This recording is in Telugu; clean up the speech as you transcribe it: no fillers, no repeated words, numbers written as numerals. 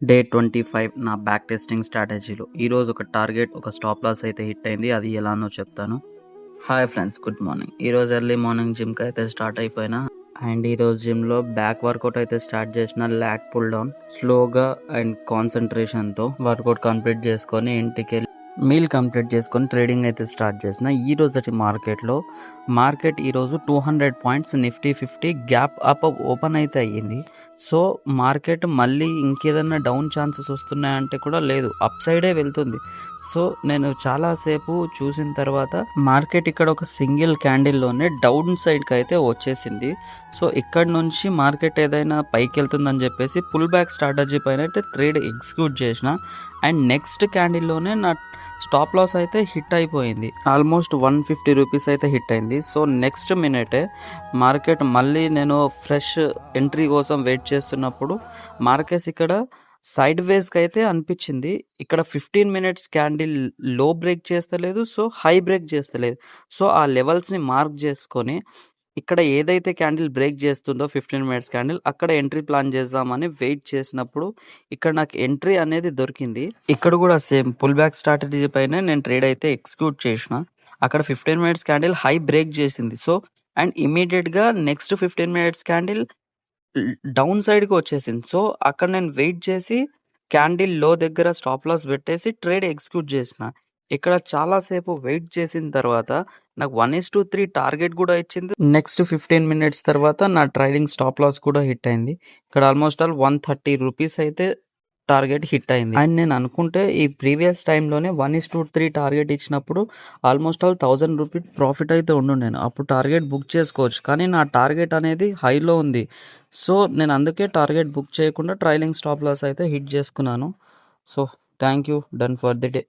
డే 25 నా బ్యాక్ టెస్టింగ్ స్ట్రాటజీలో ఈరోజు ఒక టార్గెట్ ఒక స్టాప్ లాస్ అయితే హిట్ అయింది. అది ఎలానో చెప్తాను. Hi friends, good morning. ఈరోజు ఎర్లీ మార్నింగ్ జిమ్కి అయితే స్టార్ట్ అయిపోయినా అండ్ ఈరోజు జిమ్లో బ్యాక్ వర్కౌట్ అయితే స్టార్ట్ చేసిన. ల్యాక్ పుల్ డౌన్ స్లోగా అండ్ కాన్సన్ట్రేషన్తో వర్కౌట్ కంప్లీట్ చేసుకొని ఇంటికి వెళ్ళి మీల్ కంప్లీట్ చేసుకొని ట్రేడింగ్ అయితే స్టార్ట్ చేసిన. ఈ రోజు మార్కెట్ ఈరోజు 200 points Nifty 50 gap up open అయితే అయ్యింది. సో మార్కెట్ మళ్ళీ ఇంకేదన్నా డౌన్ ఛాన్సెస్ వస్తున్నాయంటే కూడా లేదు, అప్ సైడే వెళ్తుంది. సో నేను చాలాసేపు చూసిన తర్వాత మార్కెట్ ఇక్కడ ఒక సింగిల్ క్యాండిల్లోనే డౌన్ సైడ్కి అయితే వచ్చేసింది. సో ఇక్కడ నుంచి మార్కెట్ ఏదైనా పైకి వెళ్తుందని చెప్పేసి పుల్ బ్యాక్ స్ట్రాటజీ పైన అయితే ట్రేడ్ ఎగ్జిక్యూట్ చేసిన. అండ్ నెక్స్ట్ క్యాండిల్లోనే నా స్టాప్ లాస్ అయితే హిట్ అయిపోయింది. ఆల్మోస్ట్ 150 రూపీస్ అయితే హిట్ అయింది. సో నెక్స్ట్ మినిటే మార్కెట్ మళ్ళీ నేను ఫ్రెష్ ఎంట్రీ కోసం వెయిట్ చేస్తున్నప్పుడు మార్కెట్స్ ఇక్కడ సైడ్ వేస్కి అయితే అనిపించింది. ఇక్కడ 15 మినిట్స్ క్యాండిల్ లో బ్రేక్ చేస్తలేదు, సో హై బ్రేక్ చేస్తలేదు. సో ఆ లెవెల్స్ని మార్క్ చేసుకొని ఇక్కడ ఏదైతే క్యాండిల్ బ్రేక్ చేస్తుందో 15 మినిట్స్ క్యాండిల్, అక్కడ ఎంట్రీ ప్లాన్ చేద్దామని వెయిట్ చేసినప్పుడు ఇక్కడ నాకు ఎంట్రీ అనేది దొరికింది. ఇక్కడ కూడా సేమ్ పుల్ బ్యాక్ స్ట్రాటజీ పైన నేను ట్రేడ్ అయితే ఎగ్జిక్యూట్ చేసిన. అక్కడ 15 మినిట్స్ క్యాండిల్ హై బ్రేక్ చేసింది. సో అండ్ ఇమీడియట్గా నెక్స్ట్ 15 మినిట్స్ క్యాండిల్ డౌన్ సైడ్కి వచ్చేసింది. సో అక్కడ నేను వెయిట్ చేసి క్యాండిల్ లో దగ్గర స్టాప్ లాస్ పెట్టేసి ట్రేడ్ ఎగ్జిక్యూట్ చేసిన. ఇక్కడ చాలాసేపు వెయిట్ చేసిన తర్వాత నాకు 1:3 టార్గెట్ కూడా ఇచ్చింది. నెక్స్ట్ 15 మినిట్స్ తర్వాత నా ట్రేడింగ్ స్టాప్ లాస్ కూడా హిట్ అయింది. ఇక్కడ ఆల్మోస్ట్ 130 రూపీస్ అయితే టార్గెట్ హిట్ అయింది. అండ్ నేను అనుకుంటే ఈ ప్రీవియస్ టైంలోనే 1:3 టార్గెట్ ఇచ్చినప్పుడు ఆల్మోస్ట్ 1000 రూపీస్ ప్రాఫిట్ అయితే నేను అప్పుడు టార్గెట్ బుక్ చేసుకోవచ్చు. కానీ నా టార్గెట్ అనేది హైలో ఉంది. సో నేను అందుకే టార్గెట్ బుక్ చేయకుండా ట్రైలింగ్ స్టాప్ లాస్ అయితే హిట్ చేసుకున్నాను. So thank you, done for the day.